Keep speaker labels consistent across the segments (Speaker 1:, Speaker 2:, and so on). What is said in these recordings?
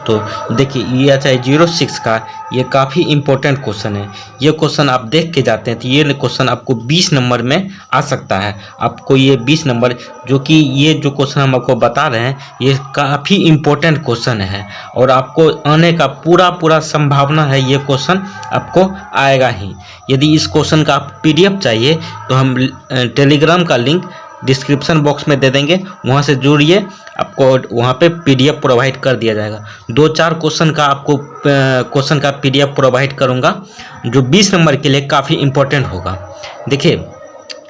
Speaker 1: तो देखिए EHI06 का ये काफ़ी इम्पोर्टेंट क्वेश्चन है। ये क्वेश्चन आप देख के जाते हैं तो ये क्वेश्चन आपको 20 नंबर में आ सकता है। आपको ये 20 नंबर, जो कि ये जो क्वेश्चन हम आपको बता रहे हैं ये काफ़ी इम्पोर्टेंट क्वेश्चन है और आपको आने का पूरा संभावना है, ये क्वेश्चन आपको आएगा ही। यदि इस क्वेश्चन का आप PDF चाहिए तो हम टेलीग्राम का लिंक डिस्क्रिप्शन बॉक्स में दे देंगे, वहाँ से जुड़िए, आपको वहाँ पे PDF प्रोवाइड कर दिया जाएगा। 2-4 क्वेश्चन का आपको क्वेश्चन का PDF प्रोवाइड करूँगा जो 20 नंबर के लिए काफ़ी इम्पोर्टेंट होगा। देखिए,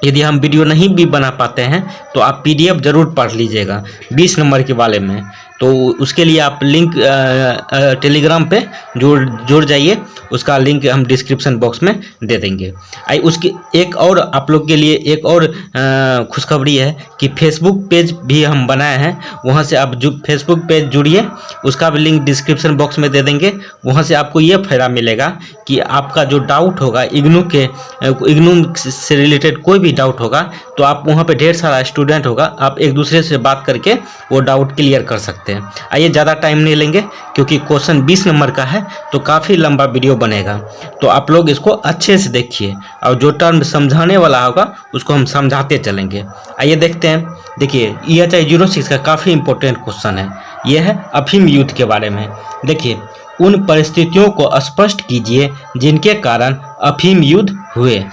Speaker 1: यदि हम वीडियो नहीं भी बना पाते हैं तो आप PDF ज़रूर पढ़ लीजिएगा 20 नंबर के बारे में। तो उसके लिए आप लिंक टेलीग्राम पे जुड़ जाइए, उसका लिंक हम डिस्क्रिप्शन बॉक्स में दे देंगे। उसकी एक और आप लोग के लिए एक और खुशखबरी है कि फेसबुक पेज भी हम बनाए हैं, वहाँ से आप जो फेसबुक पेज जुड़िए, उसका भी लिंक डिस्क्रिप्शन बॉक्स में दे देंगे। वहाँ से आपको ये फ़ायदा मिलेगा कि आपका जो डाउट होगा इग्नू से रिलेटेड कोई भी डाउट होगा तो आप वहाँ पे ढेर सारा स्टूडेंट होगा, आप एक दूसरे से बात करके वो डाउट क्लियर कर सकते हैं। आइए, ज़्यादा टाइम नहीं लेंगे क्योंकि क्वेश्चन 20 नंबर का है तो काफ़ी लंबा वीडियो बनेगा, तो आप लोग इसको अच्छे से देखिए और जो टर्म समझाने वाला होगा उसको हम समझाते चलेंगे। आइए देखते हैं। देखिए, EHI06 का काफ़ी इंपॉर्टेंट क्वेश्चन है, यह है अफीम युद्ध के बारे में। देखिए, उन परिस्थितियों को स्पष्ट कीजिए जिनके कारण अफीम युद्ध हुए।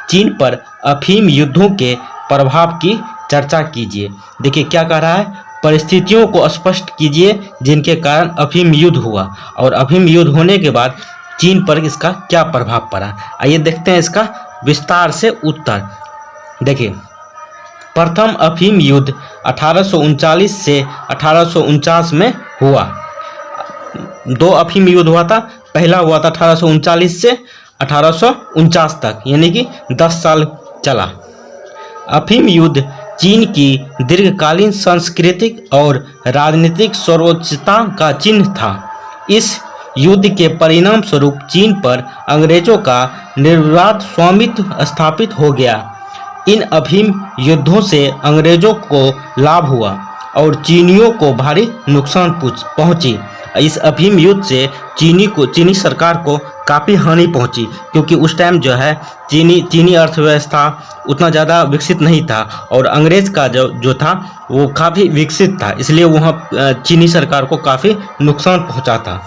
Speaker 1: चीन पर अफीम युद्धों के प्रभाव की चर्चा कीजिए। देखिए क्या कह रहा है, परिस्थितियों को स्पष्ट कीजिए जिनके कारण अफीम युद्ध हुआ और अफीम युद्ध होने के बाद चीन पर इसका क्या प्रभाव पड़ा। आइए देखते हैं इसका विस्तार से उत्तर। देखिए, प्रथम अफीम युद्ध 1839 से 1849 में हुआ। 2 अफीम युद्ध हुआ था। पहला हुआ था 1839 से 1849 तक, यानी कि 10 साल चला। अफीम युद्ध चीन की दीर्घकालीन सांस्कृतिक और राजनीतिक सर्वोच्चता का चिन्ह था। इस युद्ध के परिणाम स्वरूप चीन पर अंग्रेजों का निर्विवाद स्वामित्व स्थापित हो गया। इन अफीम युद्धों से अंग्रेजों को लाभ हुआ और चीनियों को भारी नुकसान पहुंची। इस अफीम युद्ध से चीनी सरकार को काफ़ी हानि पहुंची, क्योंकि उस टाइम जो है चीनी अर्थव्यवस्था उतना ज़्यादा विकसित नहीं था और अंग्रेज का जो था वो काफ़ी विकसित था, इसलिए वहाँ चीनी सरकार को काफ़ी नुकसान पहुंचा था।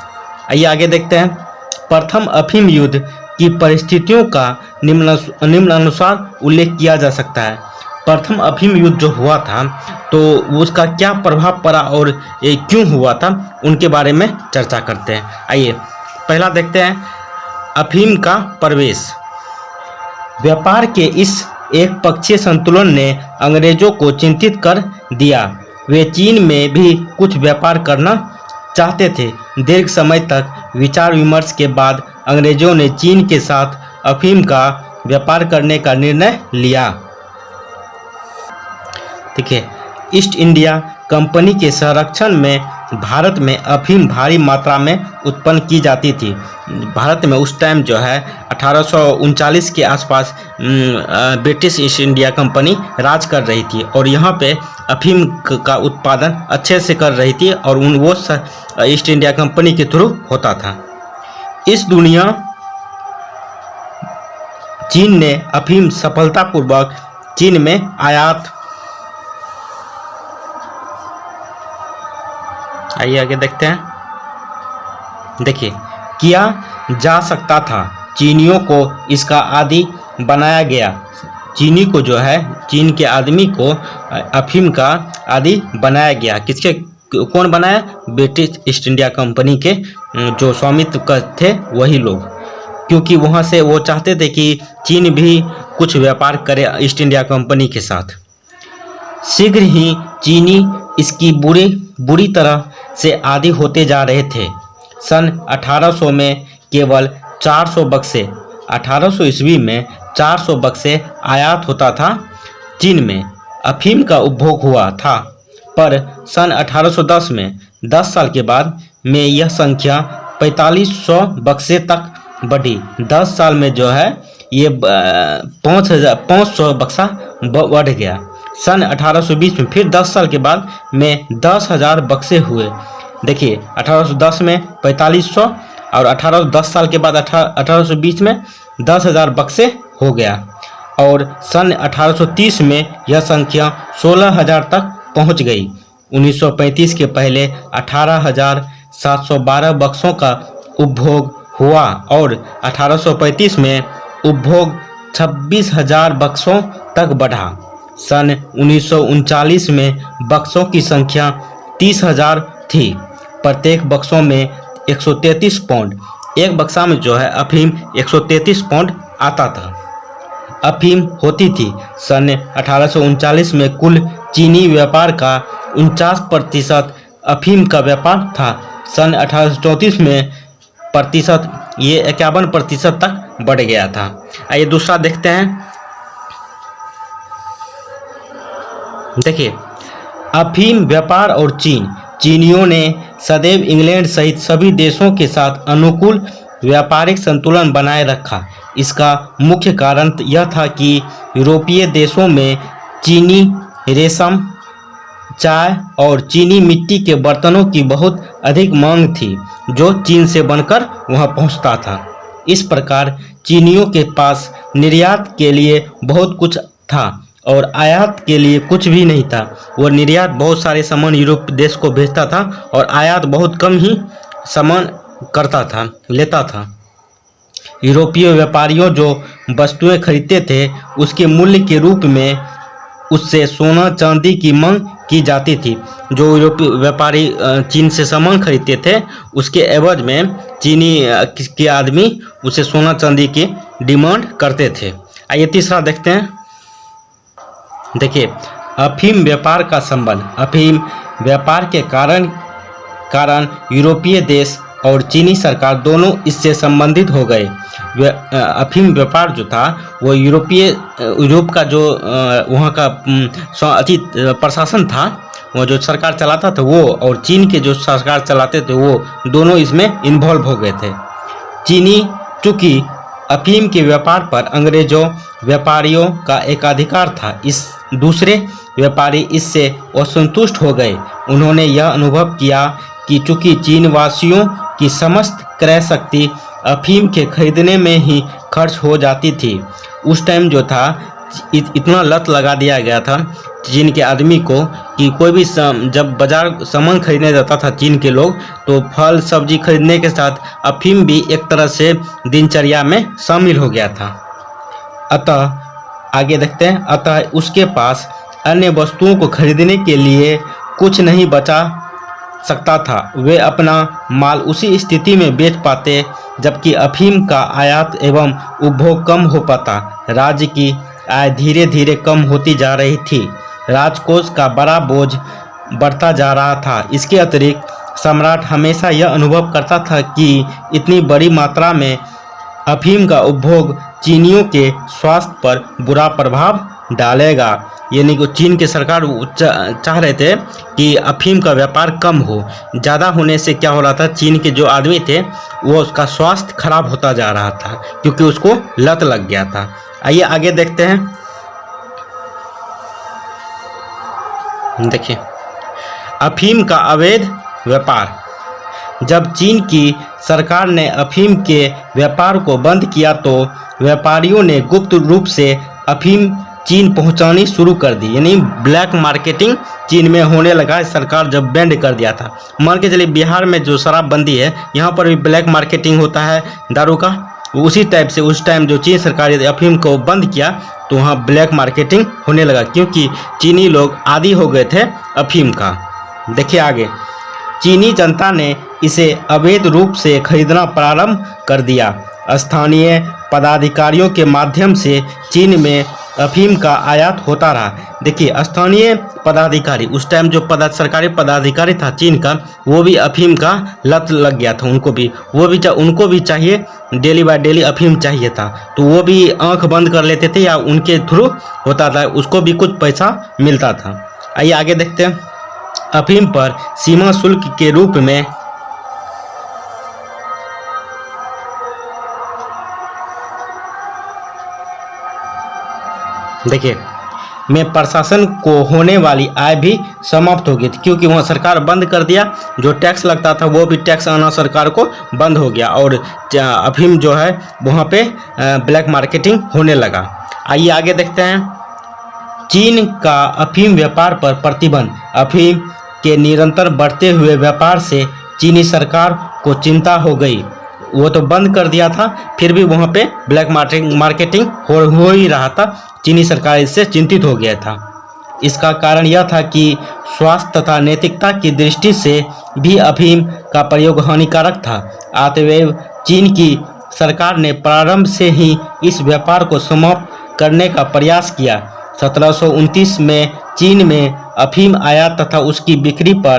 Speaker 1: आइए आगे देखते हैं। प्रथम अफीम युद्ध की परिस्थितियों का निम्नानुसार उल्लेख किया जा सकता है। प्रथम अफीम युद्ध जो हुआ था तो उसका क्या प्रभाव पड़ा और ये क्यों हुआ था, उनके बारे में चर्चा करते हैं। आइए पहला देखते हैं, अफीम का प्रवेश। व्यापार के इस एक पक्षीय संतुलन ने अंग्रेजों को चिंतित कर दिया। वे चीन में भी कुछ व्यापार करना चाहते थे। दीर्घ समय तक विचार विमर्श के बाद अंग्रेजों ने चीन के साथ अफीम का व्यापार करने का निर्णय लिया। ठीक है, ईस्ट इंडिया कंपनी के संरक्षण में भारत में अफीम भारी मात्रा में उत्पन्न की जाती थी। भारत में उस टाइम जो है 1839 के आसपास ब्रिटिश ईस्ट इंडिया कंपनी राज कर रही थी और यहाँ पे अफीम का उत्पादन अच्छे से कर रही थी और वो ईस्ट इंडिया कंपनी के थ्रू होता था। इस दुनिया चीन ने अफीम सफलतापूर्वक चीन में आयात। आइए आगे देखते हैं। देखिए, किया जा सकता था। चीनियों को इसका आदी बनाया गया। चीनी को जो है, चीन के आदमी को अफीम का आदी बनाया गया। किसके, कौन बनाया? ब्रिटिश ईस्ट इंडिया कंपनी के जो स्वामित्व थे वही लोग, क्योंकि वहाँ से वो चाहते थे कि चीन भी कुछ व्यापार करे ईस्ट इंडिया कंपनी के साथ। शीघ्र ही चीनी इसकी बुरी तरह से आदी होते जा रहे थे। सन 1800 में केवल 400 बक्से, 1800 ईस्वी में 400 बक्से आयात होता था। चीन में अफीम का उपभोग हुआ था, पर सन 1810 में 10 साल के बाद में यह संख्या 4500 बक्से तक बढ़ी। 10 साल में जो है ये 500 बक्सा बढ़ गया। सन 1820 में फिर 10 साल के बाद में 10,000 बक्से हुए। देखिए 1810 में 4500 और 1810 साल के बाद 1820 में 10,000 बक्से हो गया और सन 1830 में यह संख्या 16,000 तक पहुंच गई। 1935 के पहले 18,712 बक्सों का उपभोग हुआ और 1835 में उपभोग 26,000 बक्सों तक बढ़ा। सन 1939 में बक्सों की संख्या 30,000 थी। प्रत्येक बक्सों में 133 पाउंड, एक बक्सा में जो है अफीम 133 पाउंड आता था अफीम होती थी। सन 1839 में कुल चीनी व्यापार का 49% अफीम का व्यापार था। सन 1834 में प्रतिशत ये 51% तक बढ़ गया था। आइए दूसरा देखते हैं। देखिए अफीम व्यापार और चीनियों ने सदैव इंग्लैंड सहित सभी देशों के साथ अनुकूल व्यापारिक संतुलन बनाए रखा। इसका मुख्य कारण यह था कि यूरोपीय देशों में चीनी रेशम, चाय और चीनी मिट्टी के बर्तनों की बहुत अधिक मांग थी जो चीन से बनकर वहां पहुंचता था। इस प्रकार चीनियों के पास निर्यात के लिए बहुत कुछ था और आयात के लिए कुछ भी नहीं था। वह निर्यात बहुत सारे सामान यूरोप देश को भेजता था और आयात बहुत कम ही सामान करता था, लेता था। यूरोपीय व्यापारियों जो वस्तुएं खरीदते थे उसके मूल्य के रूप में उससे सोना चांदी की मांग की जाती थी। जो यूरोपीय व्यापारी चीन से सामान खरीदते थे उसके एवज में चीनी के आदमी उसे सोना चांदी की डिमांड करते थे। आइए तीसरा देखते हैं। देखिए अफीम व्यापार का संबंध। अफीम व्यापार के कारण यूरोपीय देश और चीनी सरकार दोनों इससे संबंधित हो गए। अफीम व्यापार जो था वो यूरोप का जो वहाँ का प्रशासन था, वो जो सरकार चलाता था वो, और चीन के जो सरकार चलाते थे वो दोनों इसमें इन्वॉल्व हो गए थे। चीनी चूँकि अफीम के व्यापार पर अंग्रेजों व्यापारियों का एकाधिकार था, इस दूसरे व्यापारी इससे असंतुष्ट हो गए। उन्होंने यह अनुभव किया कि चूंकि चीनवासियों की समस्त क्रय शक्ति अफीम के खरीदने में ही खर्च हो जाती थी। उस टाइम जो था इतना लत लगा दिया गया था चीन के आदमी को कि कोई भी जब बाजार सामान खरीदने जाता था चीन के लोग, तो फल सब्जी खरीदने के साथ अफीम भी एक तरह से दिनचर्या में शामिल हो गया था। अतः आगे देखते हैं। अतः उसके पास अन्य वस्तुओं को खरीदने के लिए कुछ नहीं बचा सकता था। वे अपना माल उसी स्थिति में बेच पाते जबकि अफीम का आयात एवं उपभोग कम हो पाता। राज्य की आय धीरे धीरे कम होती जा रही थी। राजकोष का बड़ा बोझ बढ़ता जा रहा था। इसके अतिरिक्त सम्राट हमेशा यह अनुभव करता था कि इतनी बड़ी मात्रा में अफीम का उपभोग चीनियों के स्वास्थ्य पर बुरा प्रभाव डालेगा। यानी कि चीन के सरकार चाह रहे थे कि अफीम का व्यापार कम हो। ज़्यादा होने से क्या हो रहा था, चीन के जो आदमी थे वो उसका स्वास्थ्य खराब होता जा रहा था क्योंकि उसको लत लग गया था। आइए आगे देखते हैं। देखिए अफीम का अवैध व्यापार। जब चीन की सरकार ने अफीम के व्यापार को बंद किया तो व्यापारियों ने गुप्त रूप से अफीम चीन पहुंचानी शुरू कर दी। यानी ब्लैक मार्केटिंग चीन में होने लगा सरकार जब बैंड कर दिया था। मान के चलिए बिहार में जो शराबबंदी है यहाँ पर भी ब्लैक मार्केटिंग होता है दारू का, उसी टाइप से उस टाइम जो चीन सरकार ने अफीम को बंद किया तो वहाँ ब्लैक मार्केटिंग होने लगा क्योंकि चीनी लोग आदी हो गए थे अफीम का। देखिए आगे, चीनी जनता ने इसे अवैध रूप से खरीदना प्रारंभ कर दिया। स्थानीय पदाधिकारियों के माध्यम से चीन में अफीम का आयात होता रहा। देखिए स्थानीय पदाधिकारी, उस टाइम जो सरकारी पदाधिकारी था चीन का, वो भी अफीम का लत लग गया था। उनको भी चाहिए, डेली बाय डेली अफीम चाहिए था, तो वो भी आंख बंद कर लेते थे या उनके थ्रू होता था, उसको भी कुछ पैसा मिलता था। आइए आगे देखते हैं। अफीम पर सीमा शुल्क के रूप में देखिए में प्रशासन को होने वाली आय भी समाप्त हो गई थी, क्योंकि वहाँ सरकार बंद कर दिया। जो टैक्स लगता था वो भी टैक्स आना सरकार को बंद हो गया और अफीम जो है वहाँ पे ब्लैक मार्केटिंग होने लगा। आइए आगे देखते हैं। चीन का अफीम व्यापार पर प्रतिबंध। अफीम के निरंतर बढ़ते हुए व्यापार से चीनी सरकार को चिंता हो गई। वो तो बंद कर दिया था, फिर भी वहाँ पे ब्लैक मार्केटिंग हो ही रहा था। चीनी सरकार इससे चिंतित हो गया था। इसका कारण यह था कि स्वास्थ्य तथा नैतिकता की दृष्टि से भी अफीम का प्रयोग हानिकारक था। अतएव चीन की सरकार ने प्रारंभ से ही इस व्यापार को समाप्त करने का प्रयास किया। 1729 में चीन में अफीम आयात तथा उसकी बिक्री पर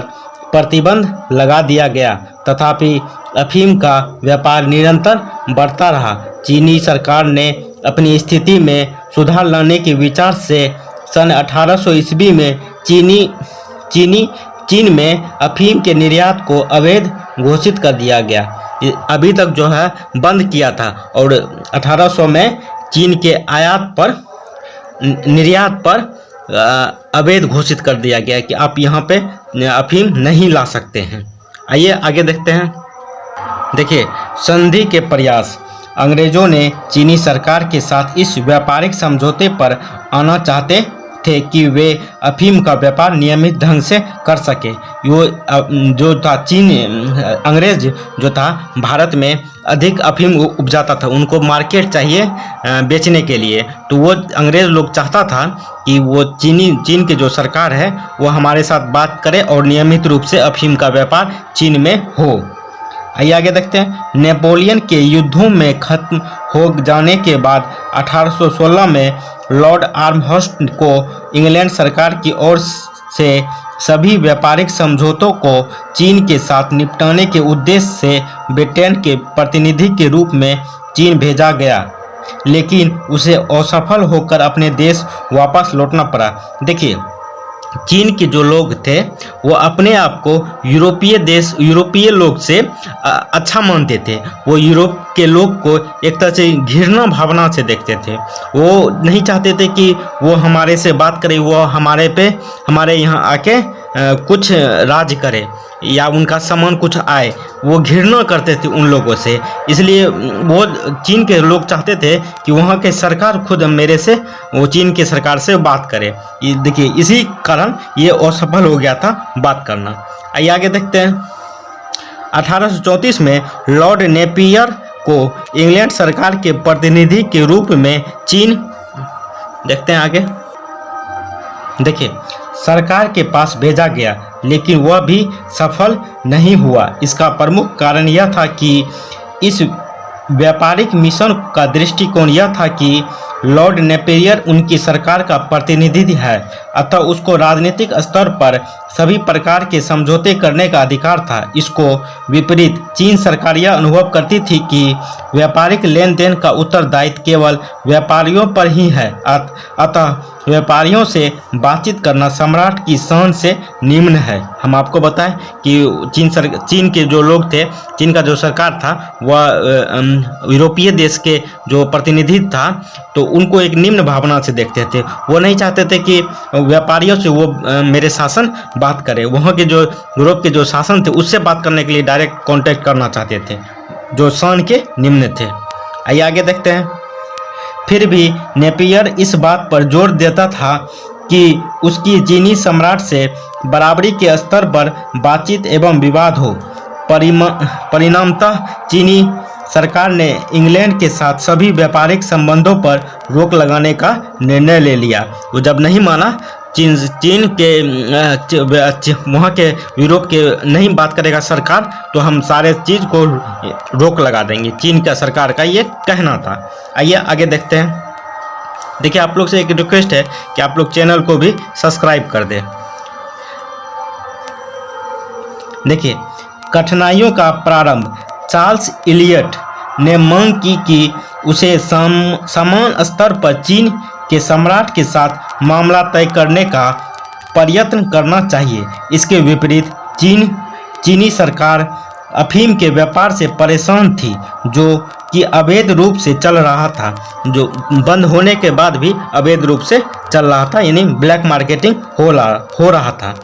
Speaker 1: प्रतिबंध लगा दिया गया। तथापि अफीम का व्यापार निरंतर बढ़ता रहा। चीनी सरकार ने अपनी स्थिति में सुधार लाने के विचार से सन 1800 ईस्वी में चीन में अफीम के निर्यात को अवैध घोषित कर दिया गया। अभी तक जो है बंद किया था और 1800 में चीन के आयात पर निर्यात पर अवैध घोषित कर दिया गया कि आप यहाँ पे अफीम नहीं ला सकते हैं। आइए आगे देखते हैं। देखिए, संधि के प्रयास। अंग्रेजों ने चीनी सरकार के साथ इस व्यापारिक समझौते पर आना चाहते थे कि वे अफीम का व्यापार नियमित ढंग से कर सके। जो था अंग्रेज जो था भारत में अधिक अफीम उपजाता था, उनको मार्केट चाहिए बेचने के लिए। तो वो अंग्रेज लोग चाहता था कि वो चीन की जो सरकार है वो हमारे साथ बात करे और नियमित रूप से अफीम का व्यापार चीन में हो। आइए आगे देखते हैं। नेपोलियन के युद्धों में खत्म हो जाने के बाद 1816 में लॉर्ड आर्महर्स्ट को इंग्लैंड सरकार की ओर से सभी व्यापारिक समझौतों को चीन के साथ निपटाने के उद्देश्य से ब्रिटेन के प्रतिनिधि के रूप में चीन भेजा गया, लेकिन उसे असफल होकर अपने देश वापस लौटना पड़ा। देखिए, चीन के जो लोग थे वो अपने आप को यूरोपीय लोग से अच्छा मानते थे। वो यूरोप के लोग को एक तरह से घृणा भावना से देखते थे। वो नहीं चाहते थे कि वो हमारे से बात करे, वो हमारे यहाँ आके कुछ राज करे या उनका सामान कुछ आए। वो घृणा करते थे उन लोगों से। इसलिए वो चीन के लोग चाहते थे कि वहाँ के सरकार खुद वो चीन के सरकार से बात करे। देखिए, इसी कारण ये असफल हो गया था बात करना। आइए आगे देखते हैं। 1834 में लॉर्ड नेपियर को इंग्लैंड सरकार के प्रतिनिधि के रूप में चीन, देखते हैं आगे। देखिए, सरकार के पास भेजा गया, लेकिन वह भी सफल नहीं हुआ। इसका प्रमुख कारण यह था कि इस व्यापारिक मिशन का दृष्टिकोण यह था कि लॉर्ड नेपियर उनकी सरकार का प्रतिनिधि है, अतः उसको राजनीतिक स्तर पर सभी प्रकार के समझौते करने का अधिकार था। इसको विपरीत चीन सरकार यह अनुभव करती थी कि व्यापारिक लेन देन का उत्तरदायित्व केवल व्यापारियों पर ही है, अतः व्यापारियों से बातचीत करना सम्राट की शान से निम्न है। हम आपको बताएं कि चीन के जो लोग थे, चीन का जो सरकार था, वह यूरोपीय देश के जो प्रतिनिधि था तो उनको एक निम्न भावना से देखते थे। वो नहीं चाहते थे कि व्यापारियों से वो मेरे शासन बात करे। वहाँ के जो यूरोप के जो शासन थे उससे बात करने के लिए डायरेक्ट कांटेक्ट करना चाहते थे, जो शान के निम्न थे। आइए आगे देखते हैं। फिर भी नेपियर इस बात पर जोर देता था कि उसकी चीनी सम्राट से बराबरी के स्तर पर बातचीत एवं विवाद हो। परिणामतः चीनी सरकार ने इंग्लैंड के साथ सभी व्यापारिक संबंधों पर रोक लगाने का निर्णय ले लिया। वो जब नहीं माना, चीन के वहाँ के यूरोप के नहीं बात करेगा सरकार, तो हम सारे चीज़ को रोक लगा देंगे। चीन का सरकार का ये कहना था। आइए आगे देखते हैं। देखिए, आप लोग से एक रिक्वेस्ट है कि आप लोग चैनल को भी सब्सक्राइब कर दें। देखिए, कठिनाइयों का प्रारंभ। चार्ल्स इलियट ने मांग की कि उसे समान स्तर पर चीन के सम्राट के साथ मामला तय करने का प्रयत्न करना चाहिए। इसके विपरीत चीनी सरकार अफीम के व्यापार से परेशान थी, जो कि अवैध रूप से चल रहा था, जो बंद होने के बाद भी अवैध रूप से चल रहा था, यानी ब्लैक मार्केटिंग हो रहा था।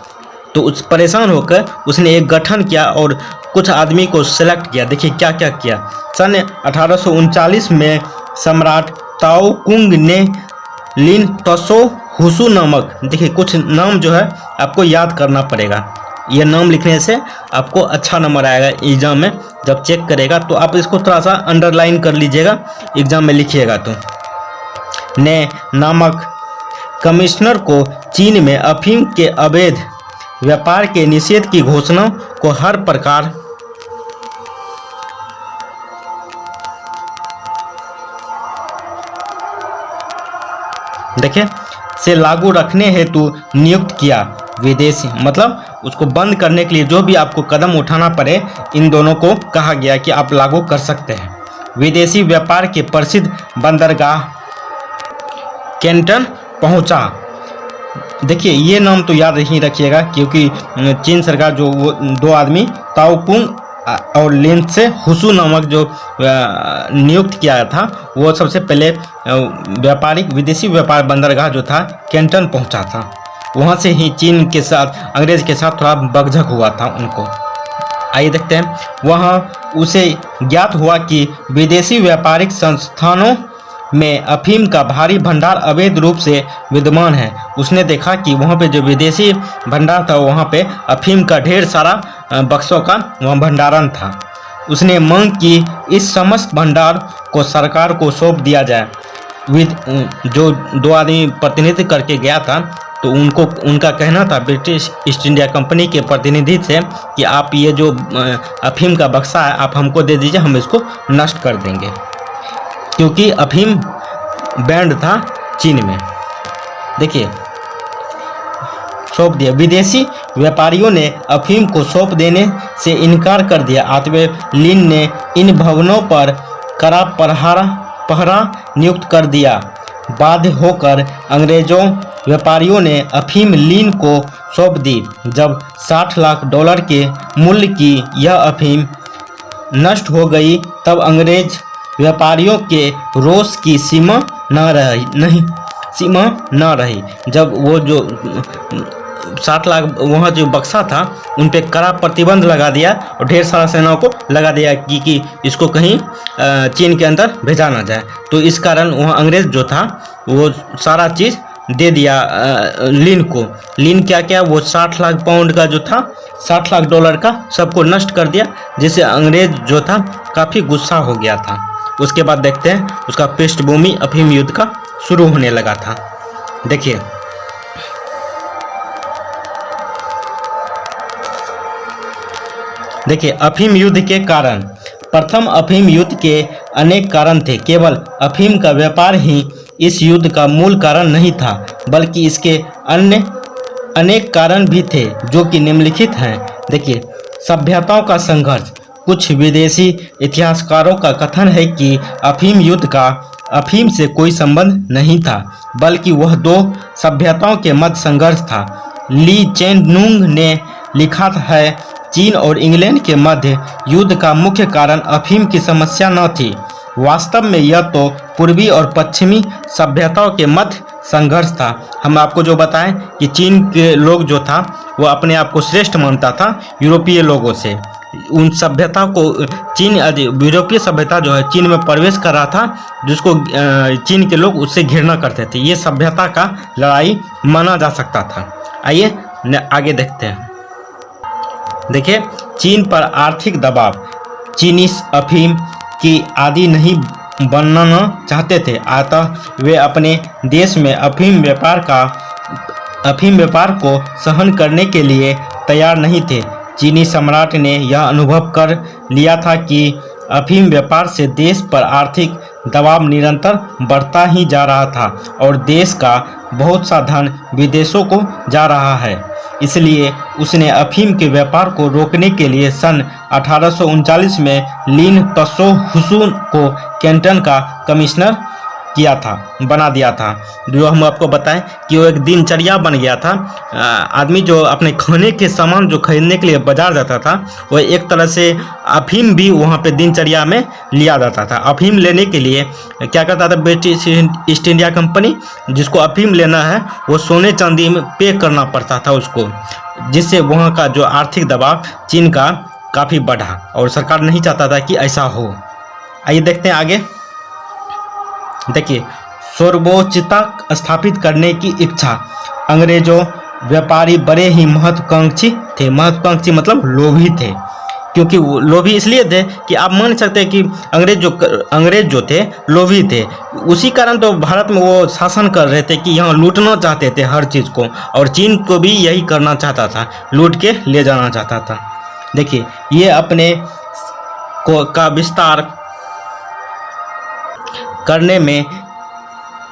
Speaker 1: तो उस परेशान होकर उसने एक गठन किया और कुछ आदमी को सेलेक्ट किया। देखिए क्या क्या किया। सन 1839 में सम्राट ताओ कुंग ने लिन तसो हुसु नामक, देखिए कुछ नाम जो है आपको याद करना पड़ेगा। ये नाम लिखने से आपको अच्छा नंबर आएगा एग्जाम में, जब चेक करेगा तो आप इसको थोड़ा सा अंडरलाइन कर लीजिएगा, एग्जाम में लिखिएगा तो। ने नामक कमिश्नर को चीन में अफीम के अवैध व्यापार के निषेध की घोषणा को हर प्रकार देखिए से लागू रखने हेतु नियुक्त किया। विदेशी मतलब उसको बंद करने के लिए जो भी आपको कदम उठाना पड़े, इन दोनों को कहा गया कि आप लागू कर सकते हैं। विदेशी व्यापार के प्रसिद्ध बंदरगाह कैंटन पहुंचा। देखिए ये नाम तो याद ही रखिएगा, क्योंकि चीन सरकार जो वो दो आदमी ताओ कुंग और लिन से हुसु नामक जो नियुक्त किया था, वो सबसे पहले व्यापारिक विदेशी व्यापार बंदरगाह जो था कैंटन पहुंचा था। वहां से ही चीन के साथ, अंग्रेज के साथ थोड़ा बकझक हुआ था उनको। आइए देखते हैं। वहां उसे ज्ञात हुआ कि विदेशी व्यापारिक संस्थानों में अफीम का भारी भंडार अवैध रूप से विद्यमान है। उसने देखा कि वहाँ पे जो विदेशी भंडार था, वहाँ पे अफीम का ढेर सारा बक्सों का वहाँ भंडारण था। उसने मांग कि इस समस्त भंडार को सरकार को सौंप दिया जाए। जो दो आदमी प्रतिनिधि करके गया था, तो उनका कहना था ब्रिटिश ईस्ट इंडिया कंपनी के प्रतिनिधि से कि आप ये जो अफीम का बक्सा है आप हमको दे दीजिए, हम इसको नष्ट कर देंगे, क्योंकि अफीम बैंड था चीन में। देखिए सौंप दिया। विदेशी व्यापारियों ने अफीम को सौंप देने से इनकार कर दिया। आतवे लिन ने इन भवनों पर कड़ा पहरा नियुक्त कर दिया। बाध्य होकर अंग्रेजों व्यापारियों ने अफीम लिन को सौंप दी। जब $60 लाख के मूल्य की यह अफीम नष्ट हो गई, तब अंग्रेज व्यापारियों के रोष की सीमा न रही। जब वो जो 60 लाख वहाँ जो बक्सा था, उन पे कड़ा प्रतिबंध लगा दिया और ढेर सारा सेनाओं को लगा दिया कि इसको कहीं चीन के अंदर भेजा ना जाए। तो इस कारण वहाँ अंग्रेज जो था वो सारा चीज़ दे दिया लिन को। लिन क्या क्या, वो 60 लाख पाउंड का जो था, $60 लाख का सबको नष्ट कर दिया, जिससे अंग्रेज जो था काफ़ी गुस्सा हो गया था। उसके बाद देखते हैं उसका पृष्ठभूमि अफीम युद्ध का शुरू होने लगा था। देखिए अफीम युद्ध के कारण। प्रथम अफीम युद्ध के अनेक कारण थे। केवल अफीम का व्यापार ही इस युद्ध का मूल कारण नहीं था, बल्कि इसके अन्य अनेक कारण भी थे, जो कि निम्नलिखित हैं। देखिए सभ्यताओं का संघर्ष। कुछ विदेशी इतिहासकारों का कथन है कि अफीम युद्ध का अफीम से कोई संबंध नहीं था, बल्कि वह दो सभ्यताओं के मध्य संघर्ष था। ली चेन-नुंग ने लिखा है, चीन और इंग्लैंड के मध्य युद्ध का मुख्य कारण अफीम की समस्या न थी। वास्तव में यह तो पूर्वी और पश्चिमी सभ्यताओं के मध्य संघर्ष था। हम आपको जो बताएं कि चीन के लोग जो था वो अपने आप को श्रेष्ठ मानता था यूरोपीय लोगों से। उन सभ्यता को यूरोपीय सभ्यता जो है चीन में प्रवेश कर रहा था, जिसको चीन के लोग उससे घृणा करते थे। ये सभ्यता का लड़ाई माना जा सकता था। आइए आगे देखते हैं। देखिए चीन पर आर्थिक दबाव। चीनी अफीम की आदी नहीं बनना चाहते थे, अतः वे अपने देश में अफीम व्यापार को सहन करने के लिए तैयार नहीं थे। चीनी सम्राट ने यह अनुभव कर लिया था कि अफीम व्यापार से देश पर आर्थिक दबाव निरंतर बढ़ता ही जा रहा था और देश का बहुत सा धन विदेशों को जा रहा है। इसलिए उसने अफीम के व्यापार को रोकने के लिए सन 1839 में लिन तसो हुसु को कैंटन का कमिश्नर किया था, बना दिया था। जो हम आपको बताएं कि वो एक दिनचर्या बन गया था। आदमी जो अपने खाने के सामान जो खरीदने के लिए बाजार जाता था, वो एक तरह से अफीम भी वहाँ पे दिनचर्या में लिया जाता था। अफीम लेने के लिए क्या करता था ब्रिटिश ईस्ट इंडिया कंपनी, जिसको अफीम लेना है वो सोने चांदी में पे करना पड़ता था उसको, जिससे वहाँ का जो आर्थिक दबाव चीन का काफ़ी बढ़ा और सरकार नहीं चाहता था कि ऐसा हो। आइए देखते हैं आगे। देखिए, सर्वोच्चता स्थापित करने की इच्छा। अंग्रेजों व्यापारी बड़े ही महत्वाकांक्षी थे। महत्वाकांक्षी मतलब लोभी थे, क्योंकि वो लोभी इसलिए थे कि आप मान सकते हैं कि अंग्रेज जो थे लोभी थे। उसी कारण तो भारत में वो शासन कर रहे थे कि यहाँ लूटना चाहते थे हर चीज़ को, और चीन को भी यही करना चाहता था, लूट के ले जाना चाहता था। देखिए, ये अपने का विस्तार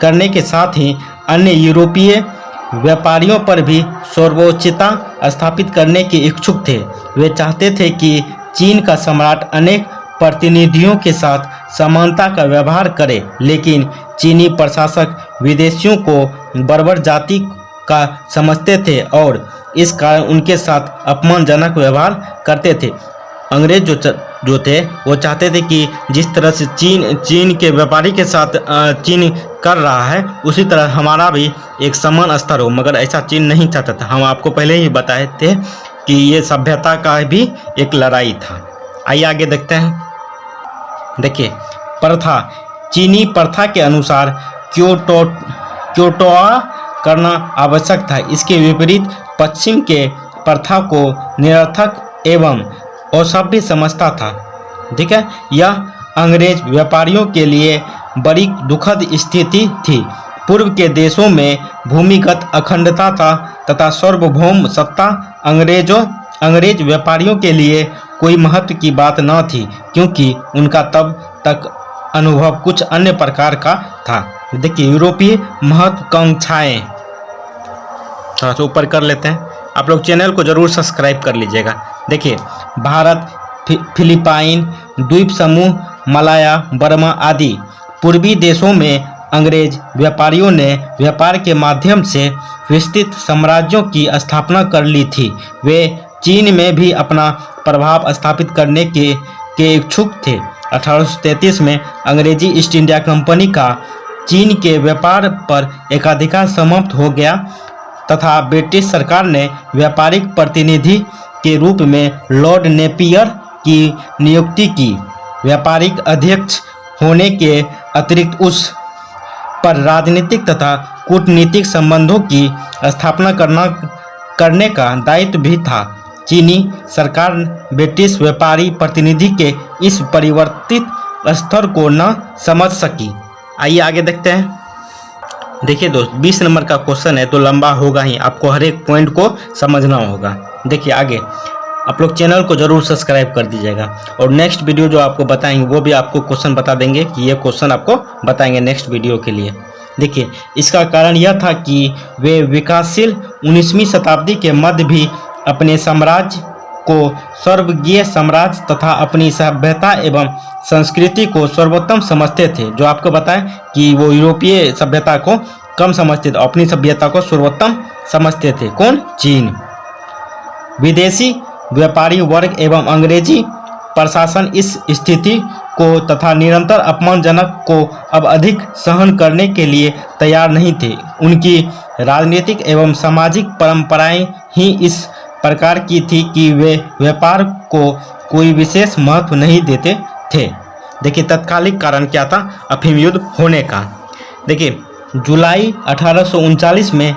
Speaker 1: करने के साथ ही अन्य यूरोपीय व्यापारियों पर भी सर्वोच्चता स्थापित करने के इच्छुक थे। वे चाहते थे कि चीन का सम्राट अनेक प्रतिनिधियों के साथ समानता का व्यवहार करे, लेकिन चीनी प्रशासक विदेशियों को बर्बर जाति का समझते थे और इस कारण उनके साथ अपमानजनक व्यवहार करते थे। अंग्रेज जो थे वो चाहते थे कि जिस तरह से चीन के व्यापारी के साथ चीन कर रहा है, उसी तरह हमारा भी एक समान स्तर हो, मगर ऐसा चीन नहीं चाहता था। हम आपको पहले ही बताए थे कि ये सभ्यता का भी एक लड़ाई था। आइए आगे देखते हैं। देखिए, प्रथा। चीनी प्रथा के अनुसार क्योटोआ करना आवश्यक था। इसके विपरीत पश्चिम के प्रथा को निरर्थक एवं असभ्य समझता था। ठीक है, यह अंग्रेज व्यापारियों के लिए बड़ी दुखद स्थिति थी। पूर्व के देशों में भूमिगत अखंडता था तथा सार्वभौम सत्ता अंग्रेज व्यापारियों के लिए कोई महत्व की बात न थी, क्योंकि उनका तब तक अनुभव कुछ अन्य प्रकार का था। देखिए, यूरोपीय महत्वाकांक्षाएं थोड़ा सा ऊपर कर लेते हैं। आप लोग चैनल को जरूर सब्सक्राइब कर लीजिएगा। देखिए, भारत, फिलिपाइन द्वीप समूह, मलाया, बर्मा आदि पूर्वी देशों में अंग्रेज व्यापारियों ने व्यापार के माध्यम से विस्तृत साम्राज्यों की स्थापना कर ली थी। वे चीन में भी अपना प्रभाव स्थापित करने के इच्छुक थे। 1833 में अंग्रेजी ईस्ट इंडिया कंपनी का चीन के व्यापार पर एकाधिकार समाप्त हो गया तथा ब्रिटिश सरकार ने व्यापारिक प्रतिनिधि के रूप में लॉर्ड नेपियर की नियुक्ति की। व्यापारिक अध्यक्ष होने के अतिरिक्त उस पर राजनीतिक तथा कूटनीतिक संबंधों की स्थापना करने का दायित्व भी था। चीनी सरकार ब्रिटिश व्यापारी प्रतिनिधि के इस परिवर्तित स्तर को न समझ सकी। आइए आगे देखते हैं। देखिए दोस्त, 20 नंबर का क्वेश्चन है तो लंबा होगा ही, आपको हर एक पॉइंट को समझना होगा। देखिए आगे, आप लोग चैनल को जरूर सब्सक्राइब कर दीजिएगा, और नेक्स्ट वीडियो जो आपको बताएंगे वो भी आपको क्वेश्चन बता देंगे कि ये क्वेश्चन आपको बताएंगे नेक्स्ट वीडियो के लिए। देखिए, इसका कारण यह था कि वे विकासशील 19वीं शताब्दी के मध्य भी अपने साम्राज्य को सर्वज्ञ साम्राज्य तथा अपनी सभ्यता एवं संस्कृति को सर्वोत्तम समझते थे। जो आपको बताएं कि वो यूरोपीय सभ्यता को कम समझते थे, अपनी सभ्यता को सर्वोत्तम समझते थे। कौन? चीन। विदेशी व्यापारी वर्ग एवं अंग्रेजी प्रशासन इस स्थिति को तथा निरंतर अपमानजनक को अब अधिक सहन करने के लिए तैयार नहीं थे। उनकी राजनीतिक एवं सामाजिक परंपराएं ही इस प्रकार की थी कि वे व्यापार को कोई विशेष महत्व नहीं देते थे। देखिए, तत्कालिक कारण क्या था अफीम युद्ध होने का। देखिए, जुलाई 1839 में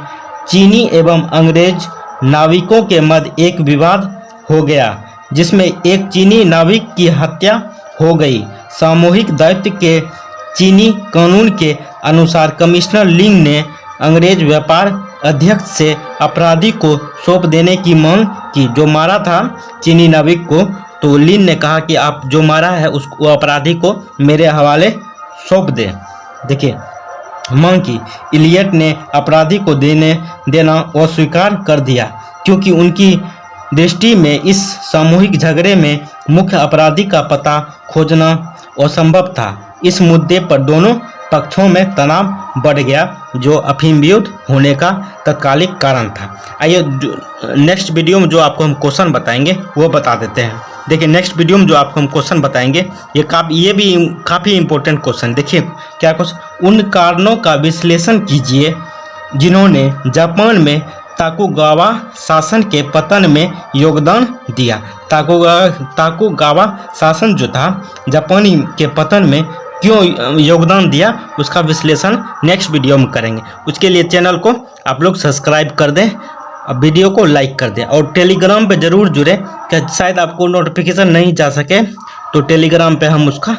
Speaker 1: चीनी एवं अंग्रेज नाविकों के मध्य एक विवाद हो गया, जिसमें एक चीनी नाविक की हत्या हो गई। सामूहिक दायित्व के चीनी कानून के अनुसार कमिश्नर लिंग ने अंग्रेज व्यापार अध्यक्ष से अपराधी को सौंप देने की मांग की। जो मारा था चीनी नाविक को, तो लिन ने कहा कि आप जो मारा है उसको, अपराधी को मेरे हवाले सौंप दे। देखिए, मांग की। इलियट ने अपराधी को देना अस्वीकार कर दिया, क्योंकि उनकी दृष्टि में इस सामूहिक झगड़े में मुख्य अपराधी का पता खोजना असंभव था। इस मुद्दे पर दोनों पक्षों में तनाव बढ़ गया, जो अफीम युद्ध होने का तत्कालिक कारण था। आइए नेक्स्ट वीडियो में जो आपको हम क्वेश्चन बताएंगे वो बता देते हैं। देखिए नेक्स्ट वीडियो में जो आपको हम क्वेश्चन बताएंगे ये भी काफ़ी इंपॉर्टेंट क्वेश्चन। देखिए क्या क्वेश्चन, उन कारणों का विश्लेषण कीजिए जिन्होंने जापान में ताकुगावा शासन के पतन में योगदान दिया। ताकुगावा शासन जो था जापानी के पतन में क्यों योगदान दिया, उसका विश्लेषण नेक्स्ट वीडियो में करेंगे। उसके लिए चैनल को आप लोग सब्सक्राइब कर दें, वीडियो को लाइक कर दें और टेलीग्राम पे ज़रूर जुड़े, कि शायद आपको नोटिफिकेशन नहीं जा सके तो टेलीग्राम पे हम उसका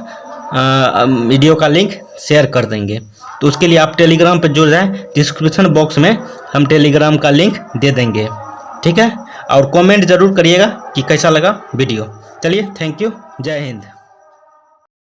Speaker 1: वीडियो का लिंक शेयर कर देंगे। तो उसके लिए आप टेलीग्राम पे जुड़ जाएं, डिस्क्रिप्शन बॉक्स में हम टेलीग्राम का लिंक दे देंगे, ठीक है। और कमेंट ज़रूर करिएगा कि कैसा लगा वीडियो। चलिए, थैंक यू, जय हिंद।